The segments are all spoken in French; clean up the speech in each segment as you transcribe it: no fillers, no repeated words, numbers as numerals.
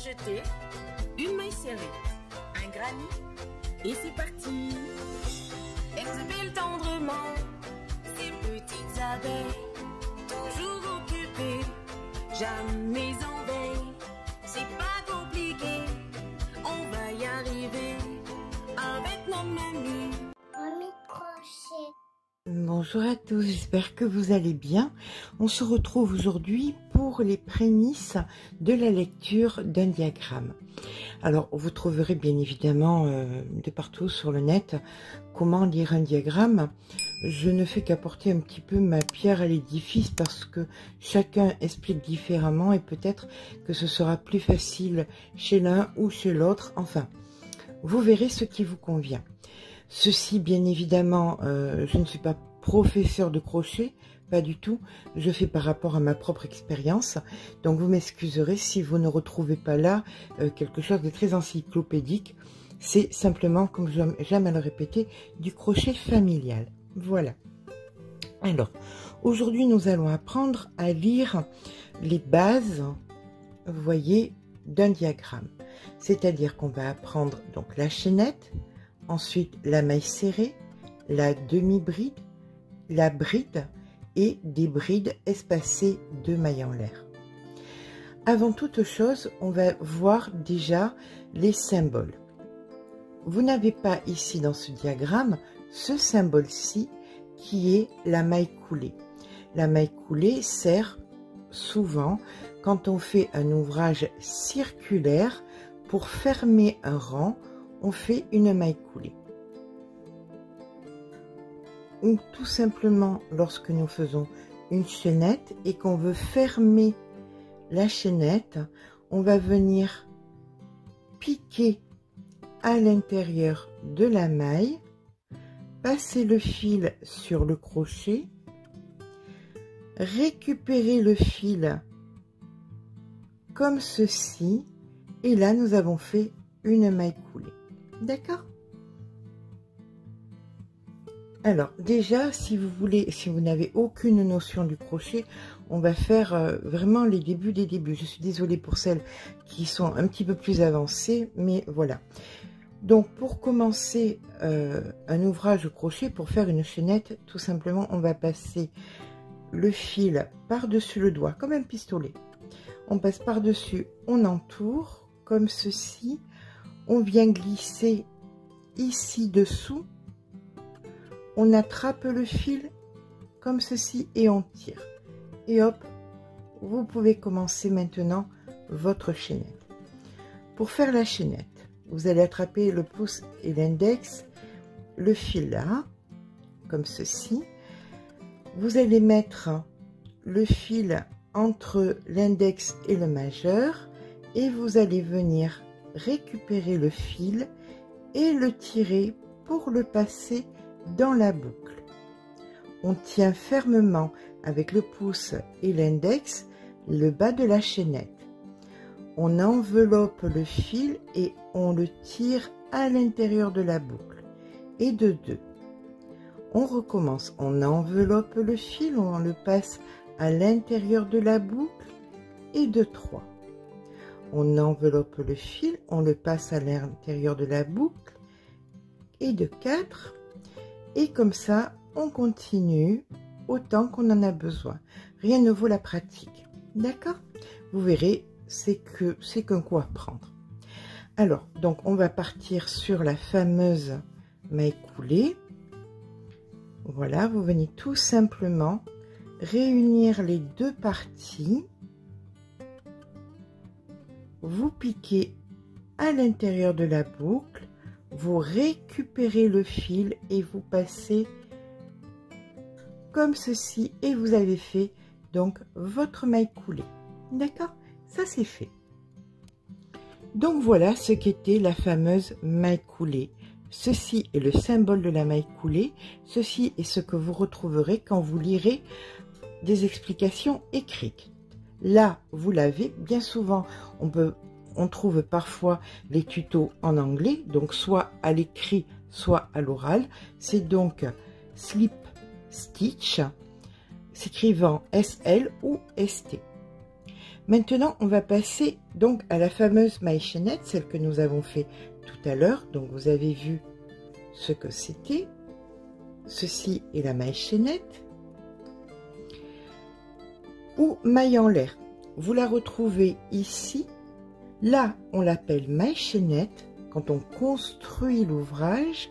jeter une maille serrée, un granit, et c'est parti. Exupile tendrement ces petites abeilles, toujours occupées, jamais en veille. C'est pas compliqué, on va y arriver avec nos menus. Bonjour à tous, j'espère que vous allez bien. On se retrouve aujourd'hui pour les prémices de la lecture d'un diagramme. Alors, vous trouverez bien évidemment de partout sur le net comment lire un diagramme. Je ne fais qu'apporter un petit peu ma pierre à l'édifice parce que chacun explique différemment et peut-être que ce sera plus facile chez l'un ou chez l'autre. Enfin, vous verrez ce qui vous convient. Ceci, bien évidemment, je ne suis pas professeur de crochet, pas du tout. Je fais par rapport à ma propre expérience. Donc, vous m'excuserez si vous ne retrouvez pas là quelque chose de très encyclopédique. C'est simplement, comme j'aime à le répéter, du crochet familial. Voilà. Alors, aujourd'hui, nous allons apprendre à lire les bases, vous voyez, d'un diagramme. C'est-à-dire qu'on va apprendre donc la chaînette, ensuite la maille serrée, la demi-bride, la bride et des brides espacées de mailles en l'air. Avant toute chose, on va voir déjà les symboles. Vous n'avez pas ici dans ce diagramme ce symbole-ci qui est la maille coulée. La maille coulée sert souvent quand on fait un ouvrage circulaire pour fermer un rang. On fait une maille coulée. Ou tout simplement lorsque nous faisons une chaînette et qu'on veut fermer la chaînette, on va venir piquer à l'intérieur de la maille, passer le fil sur le crochet, récupérer le fil comme ceci, et là nous avons fait une maille coulée. D'accord? Alors déjà, si vous voulez, si vous n'avez aucune notion du crochet, on va faire vraiment les débuts des débuts. Je suis désolée pour celles qui sont un petit peu plus avancées, mais voilà. Donc pour commencer un ouvrage au crochet, pour faire une chaînette, tout simplement, on va passer le fil par-dessus le doigt, comme un pistolet. On passe par-dessus, on entoure, comme ceci. On vient glisser ici dessous, on attrape le fil comme ceci et on tire. Et hop, vous pouvez commencer maintenant votre chaînette. Pour faire la chaînette, vous allez attraper le pouce et l'index, le fil là, comme ceci. Vous allez mettre le fil entre l'index et le majeur et vous allez venir récupérer le fil et le tirer pour le passer dans la boucle. On tient fermement avec le pouce et l'index le bas de la chaînette. On enveloppe le fil et on le tire à l'intérieur de la boucle et de 2. On recommence, on enveloppe le fil, on le passe à l'intérieur de la boucle et de 3. On enveloppe le fil, on le passe à l'intérieur de la boucle et de 4. Et comme ça, on continue autant qu'on en a besoin. Rien ne vaut la pratique. D'accord? Vous verrez, c'est qu'un coup à prendre. Alors, donc on va partir sur la fameuse maille coulée. Voilà, vous venez tout simplement réunir les deux parties. Vous piquez à l'intérieur de la boucle, vous récupérez le fil et vous passez comme ceci et vous avez fait donc votre maille coulée. D'accord? Ça c'est fait. Donc voilà ce qu'était la fameuse maille coulée. Ceci est le symbole de la maille coulée. Ceci est ce que vous retrouverez quand vous lirez des explications écrites. Là, vous l'avez. Bien souvent, on trouve parfois les tutos en anglais, donc soit à l'écrit, soit à l'oral. C'est donc slip stitch, s'écrivant SL ou ST. Maintenant, on va passer donc à la fameuse maille chaînette, celle que nous avons fait tout à l'heure. Donc, vous avez vu ce que c'était. Ceci est la maille chaînette ou maille en l'air. Vous la retrouvez ici. Là, on l'appelle maille chaînette quand on construit l'ouvrage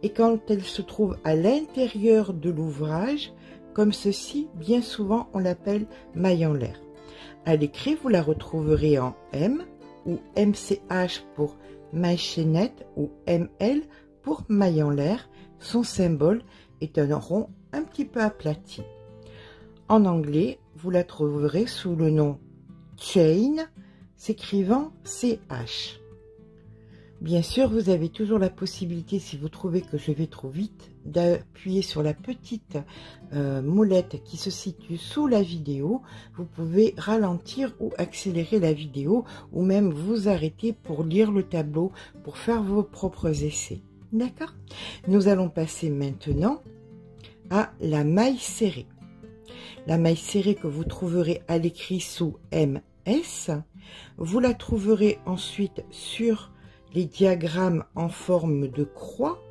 et quand elle se trouve à l'intérieur de l'ouvrage, comme ceci, bien souvent, on l'appelle maille en l'air. À l'écrit, vous la retrouverez en M ou MCH pour maille chaînette ou ML pour maille en l'air. Son symbole est un rond un petit peu aplati. En anglais, vous la trouverez sous le nom chain, s'écrivant CH. Bien sûr, vous avez toujours la possibilité, si vous trouvez que je vais trop vite, d'appuyer sur la petite molette qui se situe sous la vidéo. Vous pouvez ralentir ou accélérer la vidéo ou même vous arrêter pour lire le tableau, pour faire vos propres essais. D'accord? Nous allons passer maintenant à la maille serrée. La maille serrée que vous trouverez à l'écrit sous MS, vous la trouverez ensuite sur les diagrammes en forme de croix,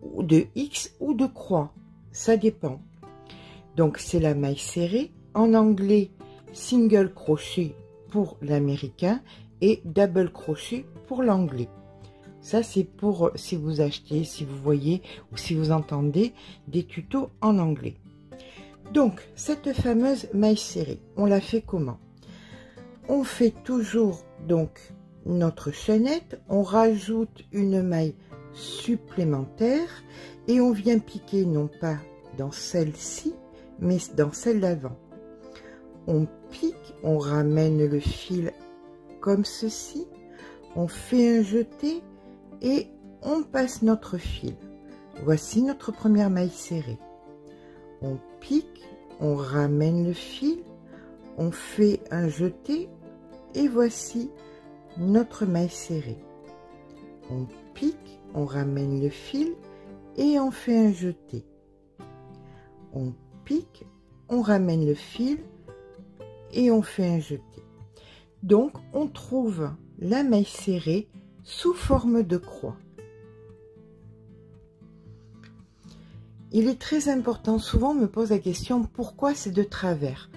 ou de X ou de croix, ça dépend. Donc c'est la maille serrée, en anglais single crochet pour l'américain et double crochet pour l'anglais. Ça c'est pour si vous achetez, si vous voyez ou si vous entendez des tutos en anglais. Donc cette fameuse maille serrée, on la fait comment? On fait toujours donc notre chaînette, on rajoute une maille supplémentaire et on vient piquer non pas dans celle-ci mais dans celle d'avant. On pique, on ramène le fil comme ceci, on fait un jeté et on passe notre fil. Voici notre première maille serrée. On pique, on ramène le fil, on fait un jeté et voici notre maille serrée. On pique, on ramène le fil et on fait un jeté. On pique, on ramène le fil et on fait un jeté. Donc on trouve la maille serrée sous forme de croix. Il est très important, souvent on me pose la question pourquoi c'est de travers.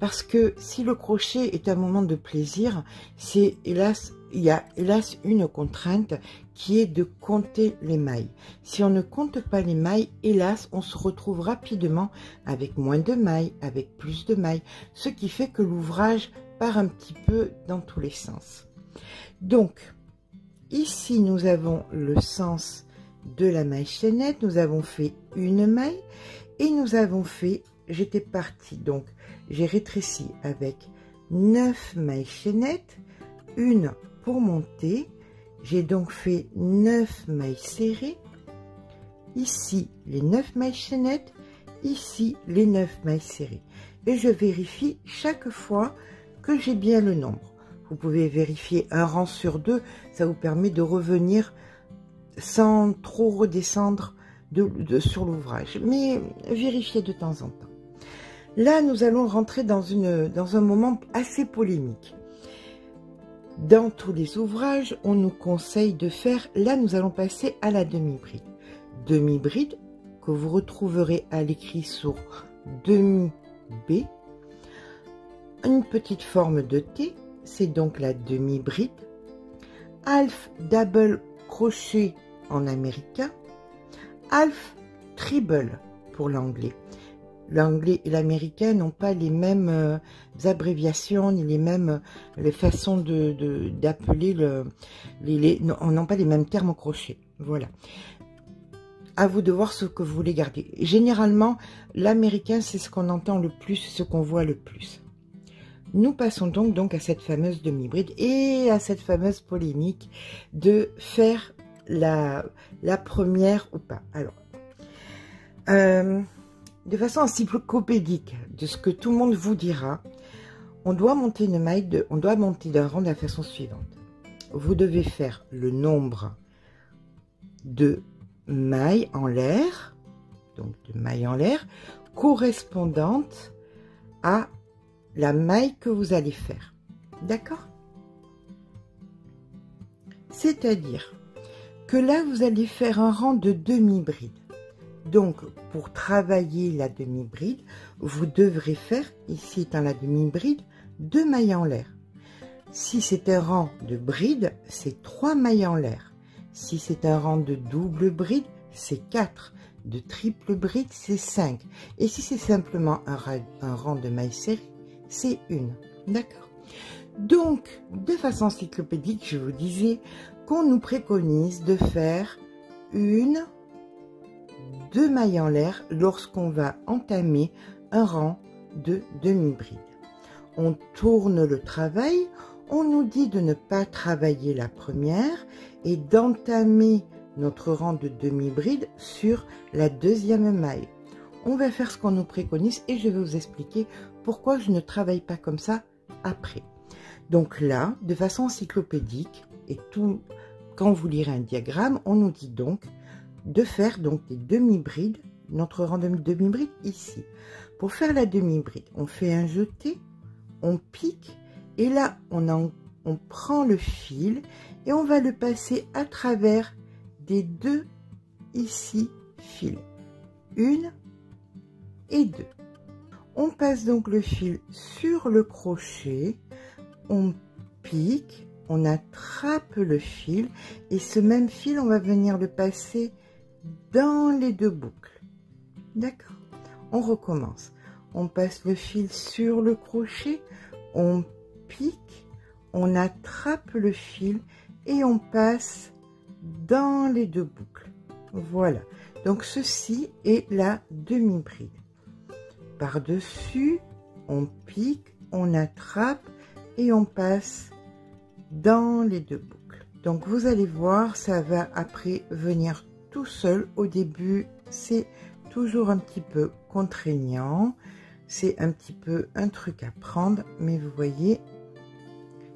Parce que si le crochet est un moment de plaisir, c'est hélas, il y a hélas une contrainte qui est de compter les mailles. Si on ne compte pas les mailles, hélas, on se retrouve rapidement avec moins de mailles, avec plus de mailles, ce qui fait que l'ouvrage part un petit peu dans tous les sens. Donc, ici nous avons le sens de la maille chaînette, nous avons fait une maille et nous avons fait, j'étais partie donc j'ai rétréci avec 9 mailles chaînettes, une pour monter, j'ai donc fait 9 mailles serrées, ici les 9 mailles chaînettes, ici les 9 mailles serrées et je vérifie chaque fois que j'ai bien le nombre. Vous pouvez vérifier un rang sur deux, ça vous permet de revenir sans trop redescendre sur l'ouvrage, mais vérifiez de temps en temps. Là, nous allons rentrer dans un moment assez polémique. Dans tous les ouvrages, on nous conseille de faire, là nous allons passer à la demi-bride. Demi-bride que vous retrouverez à l'écrit sur demi-B, une petite forme de T, c'est donc la demi-bride, half double crochet en américain, half treble pour l'anglais. L'anglais et l'américain n'ont pas les mêmes abréviations ni les mêmes les façons d'appeler n'ont pas les mêmes termes au crochet. Voilà. À vous de voir ce que vous voulez garder. Généralement, l'américain, c'est ce qu'on entend le plus, ce qu'on voit le plus. Nous passons donc à cette fameuse demi-bride et à cette fameuse polémique de faire la première ou pas. Alors, de façon encyclopédique de ce que tout le monde vous dira, on doit monter une maille, on doit monter d'un rang de la façon suivante. Vous devez faire le nombre de mailles en l'air, donc de mailles en l'air, correspondantes à la maille que vous allez faire. D'accord? C'est-à-dire que là, vous allez faire un rang de demi-bride. Donc, pour travailler la demi-bride, vous devrez faire, ici étant la demi-bride, 2 mailles en l'air. Si c'est un rang de bride, c'est 3 mailles en l'air. Si c'est un rang de double bride, c'est 4. De triple bride, c'est 5. Et si c'est simplement un rang de mailles serrées, c'est 1. D'accord? Donc, de façon encyclopédique, je vous disais qu'on nous préconise de faire 1, 2 mailles en l'air lorsqu'on va entamer un rang de demi-bride. On tourne le travail, on nous dit de ne pas travailler la première et d'entamer notre rang de demi-bride sur la deuxième maille. On va faire ce qu'on nous préconise et je vais vous expliquer pourquoi je ne travaille pas comme ça après. Donc là, de façon encyclopédique, et tout, quand vous lirez un diagramme, on nous dit donc de faire donc des demi-brides, notre rang de demi-bride ici. Pour faire la demi-bride, on fait un jeté, on pique, et là, on prend le fil et on va le passer à travers des 2 ici fils, 1 et 2. On passe donc le fil sur le crochet, on pique, on attrape le fil et ce même fil, on va venir le passer dans les 2 boucles. D'accord? On recommence. On passe le fil sur le crochet, on pique, on attrape le fil et on passe dans les 2 boucles. Voilà. Donc ceci est la demi-bride. Par-dessus, on pique, on attrape et on passe dans les 2 boucles. Donc vous allez voir, ça va après venir tout seul. Au début, c'est toujours un petit peu contraignant. C'est un petit peu un truc à prendre, mais vous voyez,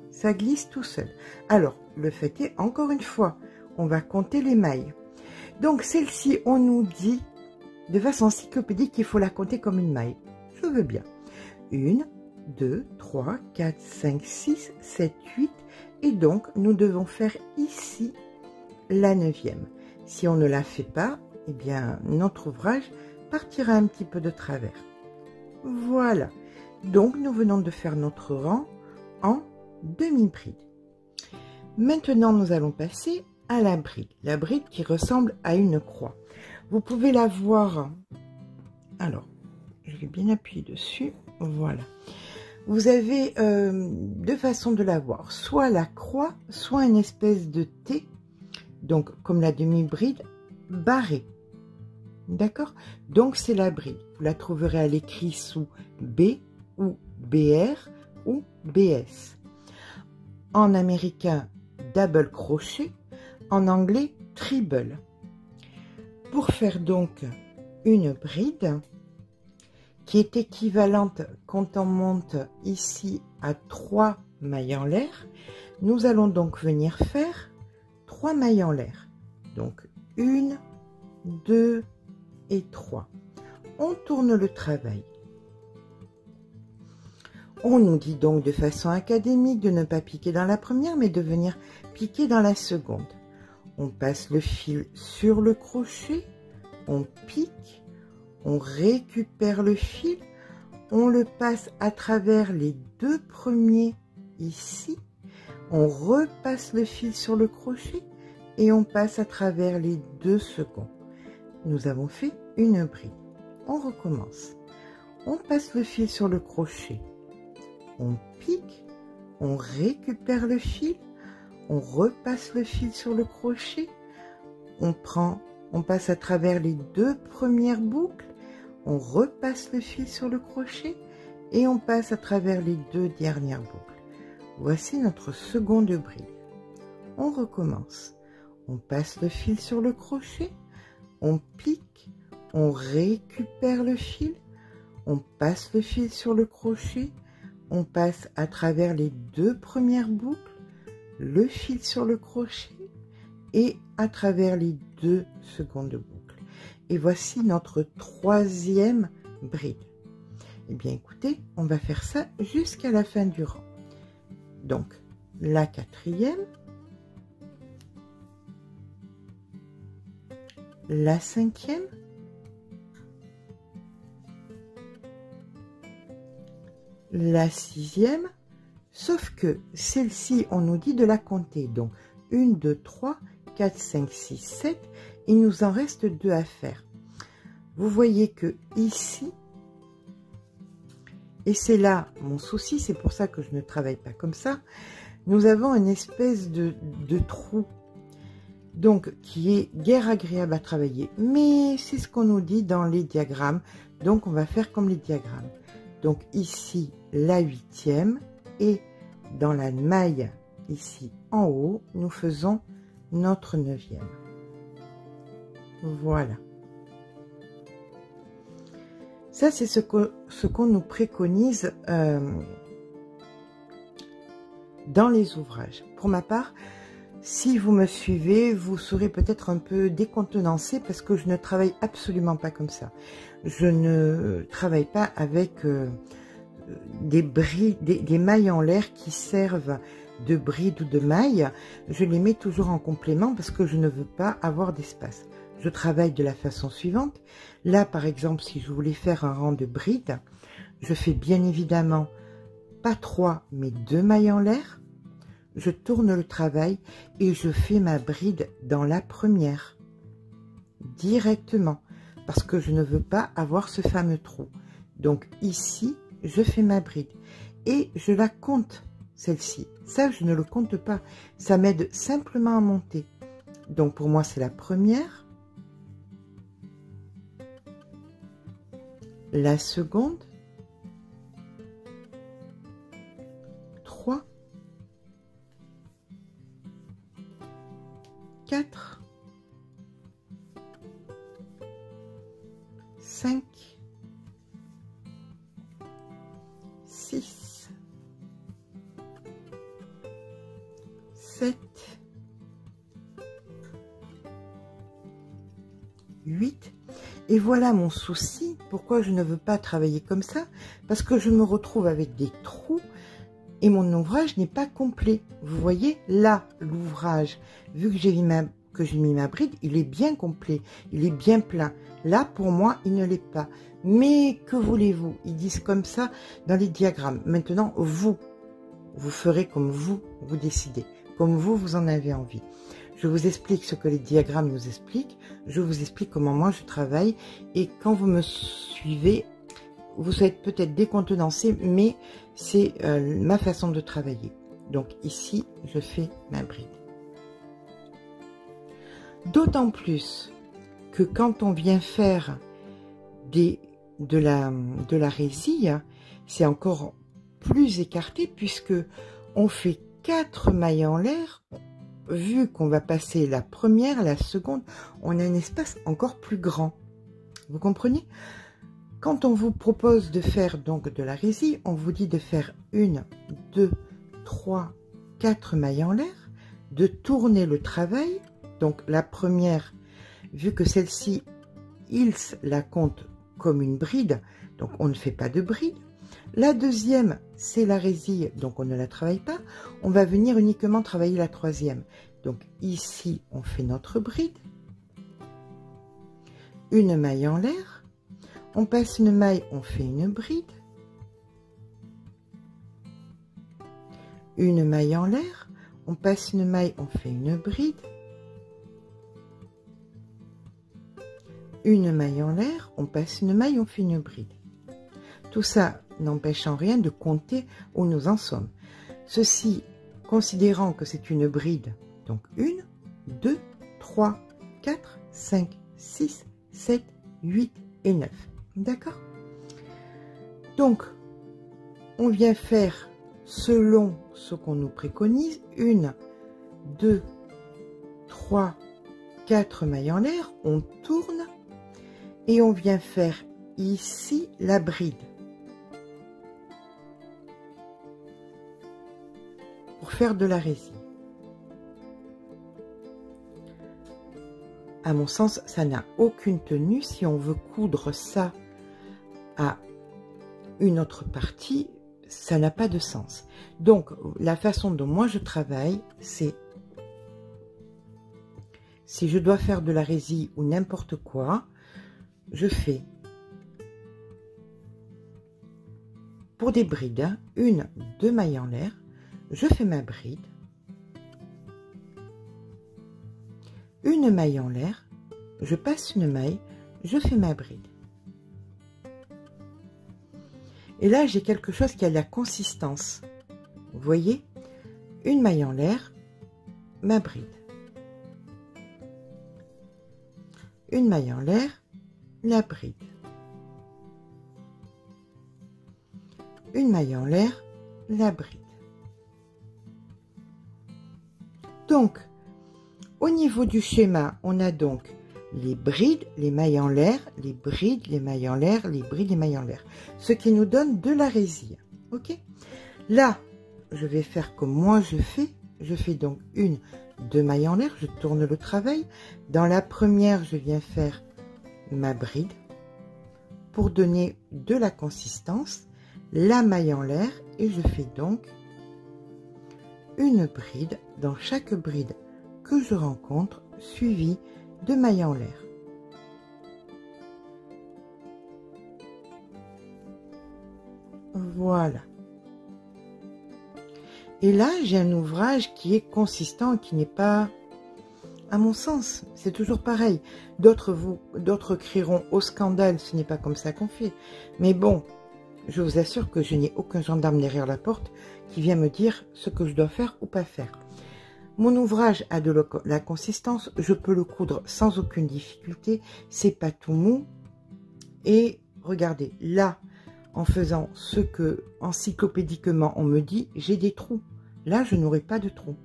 ça glisse tout seul. Alors, le fait est, encore une fois, on va compter les mailles. Donc, celle-ci, on nous dit, de façon encyclopédique, qu'il faut la compter comme une maille. Je veux bien. 1, 2, 3, 4, 5, 6, 7, 8. Et donc, nous devons faire ici la 9e. Si on ne la fait pas, eh bien, notre ouvrage partira un petit peu de travers. Voilà. Donc, nous venons de faire notre rang en demi-bride. Maintenant, nous allons passer à la bride qui ressemble à une croix. Vous pouvez la voir. Alors, je vais bien appuyer dessus. Voilà. Vous avez 2 façons de la voir. Soit la croix, soit une espèce de T. Donc, comme la demi-bride, barrée. D'accord? Donc, c'est la bride. Vous la trouverez à l'écrit sous B ou BR ou BS. En américain, double crochet. En anglais, treble. Pour faire donc une bride qui est équivalente quand on monte ici à 3 mailles en l'air, nous allons donc venir faire 3 mailles en l'air. Donc 1, 2 et 3. On tourne le travail. On nous dit donc de façon académique de ne pas piquer dans la première, mais de venir piquer dans la seconde. On passe le fil sur le crochet, on pique, on récupère le fil, on le passe à travers les 2 premiers ici, on repasse le fil sur le crochet et on passe à travers les 2 seconds. Nous avons fait une bride. On recommence. On passe le fil sur le crochet, on pique, on récupère le fil, on repasse le fil sur le crochet, on passe à travers les 2 premières boucles, on repasse le fil sur le crochet et on passe à travers les 2 dernières boucles. Voici notre seconde bride. On recommence. On passe le fil sur le crochet, on pique, on récupère le fil, on passe le fil sur le crochet, on passe à travers les 2 premières boucles, le fil sur le crochet et à travers les 2 secondes boucles. Et voici notre 3e bride. Eh bien écoutez, on va faire ça jusqu'à la fin du rang. Donc la quatrième, la cinquième, la sixième, sauf que celle-ci, on nous dit de la compter. Donc 1, 2, 3, 4, 5, 6, 7, il nous en reste 2 à faire. Vous voyez que ici, et c'est là mon souci, c'est pour ça que je ne travaille pas comme ça, nous avons une espèce de trou, donc qui est guère agréable à travailler. Mais c'est ce qu'on nous dit dans les diagrammes, donc on va faire comme les diagrammes. Donc ici, la huitième, et dans la maille, ici en haut, nous faisons notre neuvième. Voilà. Ça, c'est ce qu'on nous préconise dans les ouvrages. Pour ma part, si vous me suivez, vous serez peut-être un peu décontenancé parce que je ne travaille absolument pas comme ça. Je ne travaille pas avec des mailles en l'air qui servent de brides ou de mailles. Je les mets toujours en complément parce que je ne veux pas avoir d'espace. Je travaille de la façon suivante. Là, par exemple, si je voulais faire un rang de brides, je fais bien évidemment pas 3, mais 2 mailles en l'air. Je tourne le travail et je fais ma bride dans la première, directement, parce que je ne veux pas avoir ce fameux trou. Donc ici, je fais ma bride et je la compte, celle-ci. Ça, je ne le compte pas. Ça m'aide simplement à monter. Donc pour moi, c'est la première. La seconde, 3, 4, 5, 6, 7, 8. Et voilà mon souci, pourquoi je ne veux pas travailler comme ça, parce que je me retrouve avec des trous et mon ouvrage n'est pas complet. Vous voyez, là, l'ouvrage, vu que j'ai mis ma bride, il est bien complet, il est bien plein. Là, pour moi, il ne l'est pas. Mais que voulez-vous? Ils disent comme ça dans les diagrammes. Maintenant, vous ferez comme vous décidez, comme vous en avez envie. Je vous explique ce que les diagrammes nous expliquent. Je vous explique comment moi je travaille. Et quand vous me suivez, vous êtes peut-être décontenancé, mais c'est ma façon de travailler. Donc ici, je fais ma bride. D'autant plus que quand on vient faire de la résille, c'est encore plus écarté puisque on fait 4 mailles en l'air. Vu qu'on va passer la première, la seconde, on a un espace encore plus grand. Vous comprenez? Quand on vous propose de faire donc de la résille, on vous dit de faire 1, 2, 3, 4 mailles en l'air, de tourner le travail. Donc la première, vu que celle-ci, ils la comptent comme une bride, donc on ne fait pas de bride. La deuxième, c'est la résille, donc on ne la travaille pas. On va venir uniquement travailler la troisième. Donc ici, on fait notre bride. Une maille en l'air. On passe une maille, on fait une bride. Une maille en l'air. On passe une maille, on fait une bride. Une maille en l'air. On passe une maille, on fait une bride. Tout ça n'empêche en rien de compter où nous en sommes. Ceci, considérant que c'est une bride, donc 1, 2, 3, 4, 5, 6, 7, 8 et 9. D'accord? Donc, on vient faire selon ce qu'on nous préconise, 1, 2, 3, 4 mailles en l'air, on tourne et on vient faire ici la bride. Pour faire de la résille. À mon sens, ça n'a aucune tenue. Si on veut coudre ça à une autre partie, ça n'a pas de sens. Donc, la façon dont moi je travaille, c'est si je dois faire de la résille ou n'importe quoi, je fais pour des brides, hein, 1, 2 mailles en l'air, je fais ma bride, une maille en l'air, je passe une maille, je fais ma bride. Et là, j'ai quelque chose qui a de la consistance. Vous voyez, une maille en l'air, ma bride. Une maille en l'air, la bride. Une maille en l'air, la bride. Donc, au niveau du schéma, on a donc les brides, les mailles en l'air, les brides, les mailles en l'air, les brides, les mailles en l'air. Ce qui nous donne de la résille. Ok? Là, je vais faire comme moi je fais. Je fais donc 1, 2 mailles en l'air, je tourne le travail. Dans la première, je viens faire ma bride pour donner de la consistance, la maille en l'air et je fais donc une bride dans chaque bride que je rencontre suivie de mailles en l'air. Voilà. Et là, j'ai un ouvrage qui est consistant, qui n'est pas, à mon sens, c'est toujours pareil. D'autres crieront au scandale, ce n'est pas comme ça qu'on fait. Mais bon, je vous assure que je n'ai aucun gendarme derrière la porte qui vient me dire ce que je dois faire ou pas faire. Mon ouvrage a de la consistance, je peux le coudre sans aucune difficulté, c'est pas tout mou. Et regardez, là, en faisant ce que encyclopédiquement on me dit, j'ai des trous. Là, je n'aurai pas de trous.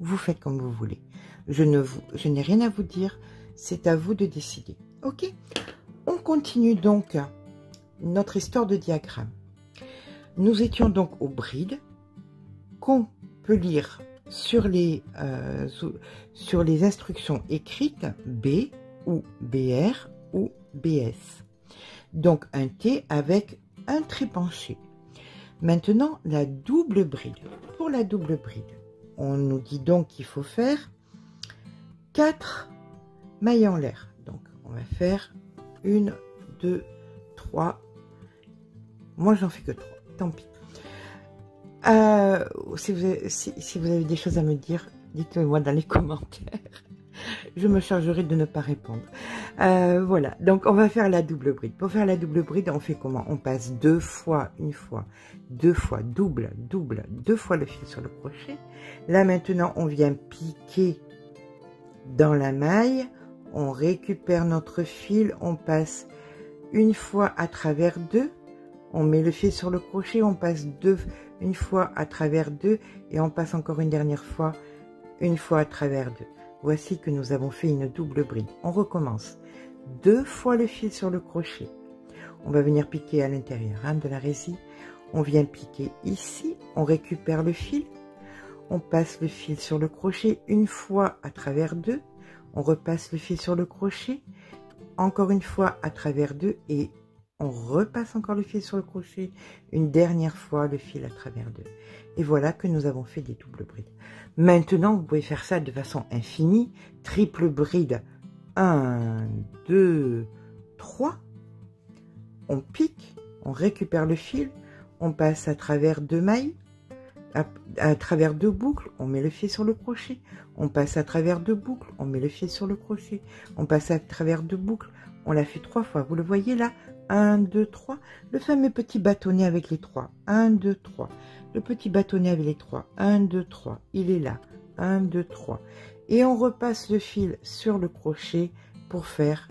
Vous faites comme vous voulez. Je n'ai rien à vous dire, c'est à vous de décider. Ok? On continue donc notre histoire de diagramme. Nous étions donc aux brides qu'on peut lire sur les instructions écrites B ou BR ou BS. Donc un T avec un trait penché. Maintenant, la double bride. Pour la double bride, on nous dit donc qu'il faut faire 4 mailles en l'air. Donc, on va faire 1, 2, 3. Moi, j'en fais que 3. Tant pis. Si vous avez des choses à me dire, dites-le moi dans les commentaires. Je me chargerai de ne pas répondre. Voilà, donc on va faire la double bride. Pour faire la double bride, on fait comment? On passe 2 fois, une fois, 2 fois, double, 2 fois le fil sur le crochet. Là maintenant, on vient piquer dans la maille. On récupère notre fil, on passe une fois à travers 2. On met le fil sur le crochet, on passe une fois à travers 2 et on passe encore une dernière fois, une fois à travers 2. Voici que nous avons fait une double bride. On recommence. 2 fois le fil sur le crochet. On va venir piquer à l'intérieur de la résille. On vient piquer ici. On récupère le fil. On passe le fil sur le crochet une fois à travers 2. On repasse le fil sur le crochet. Encore une fois à travers 2. Et on repasse encore le fil sur le crochet. Une dernière fois le fil à travers 2. Et voilà que nous avons fait des doubles brides. Maintenant, vous pouvez faire ça de façon infinie. Triple bride. 1, 2, 3. On pique, on récupère le fil, on passe à travers 2 mailles, à travers 2 boucles, on met le fil sur le crochet. On passe à travers 2 boucles, on met le fil sur le crochet. On passe à travers 2 boucles, on l'a fait 3 fois. Vous le voyez là? 1, 2, 3. Le fameux petit bâtonnet avec les 3. 1, 2, 3. Le petit bâtonnet avec les 3. 1, 2, 3. Il est là. 1, 2, 3. Et on repasse le fil sur le crochet pour faire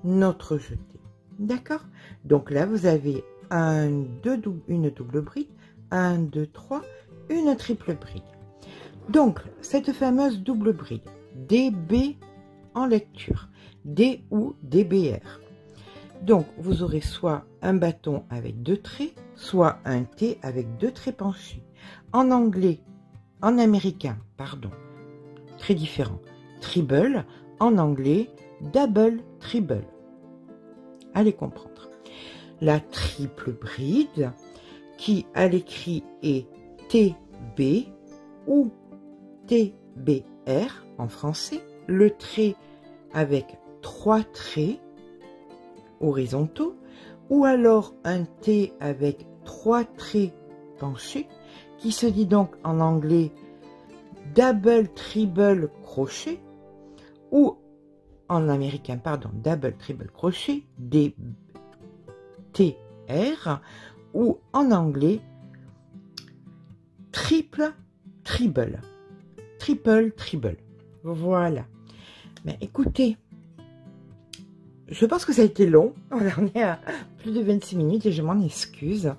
notre jeté. D'accord? Donc là, vous avez une double bride. 1, 2, 3. Une triple bride. Donc, cette fameuse double bride. DB en lecture. D ou DBR. Donc, vous aurez soit un bâton avec 2 traits, soit un T avec 2 traits penchés. En anglais, en américain, pardon, très différent. Treble, en anglais, double treble. Allez comprendre. la triple bride qui à l'écrit est TB ou TBR en français, le trait avec 3 traits horizontaux ou alors un T avec 3 traits penchés qui se dit donc en anglais double triple crochet ou en américain, pardon, double triple crochet, DTR, ou en anglais triple triple. Voilà. Mais écoutez, je pense que ça a été long. On est à plus de 26 minutes et je m'en excuse.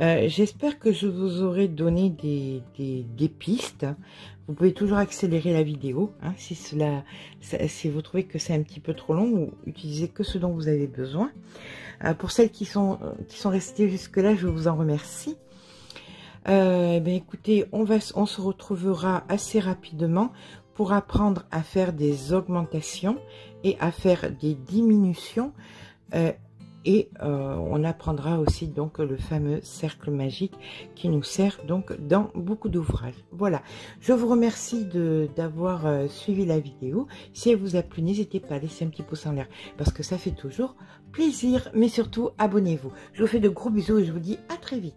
J'espère que je vous aurai donné des pistes. Vous pouvez toujours accélérer la vidéo hein, si vous trouvez que c'est un petit peu trop long, ou utilisez que ce dont vous avez besoin. Pour celles qui sont restées jusque là, je vous en remercie. Écoutez, on se retrouvera assez rapidement pour apprendre à faire des augmentations et à faire des diminutions. On apprendra aussi donc le fameux cercle magique qui nous sert donc dans beaucoup d'ouvrages. Voilà, je vous remercie d'avoir suivi la vidéo. Si elle vous a plu, n'hésitez pas à laisser un petit pouce en l'air parce que ça fait toujours plaisir. Mais surtout, abonnez-vous. Je vous fais de gros bisous et je vous dis à très vite.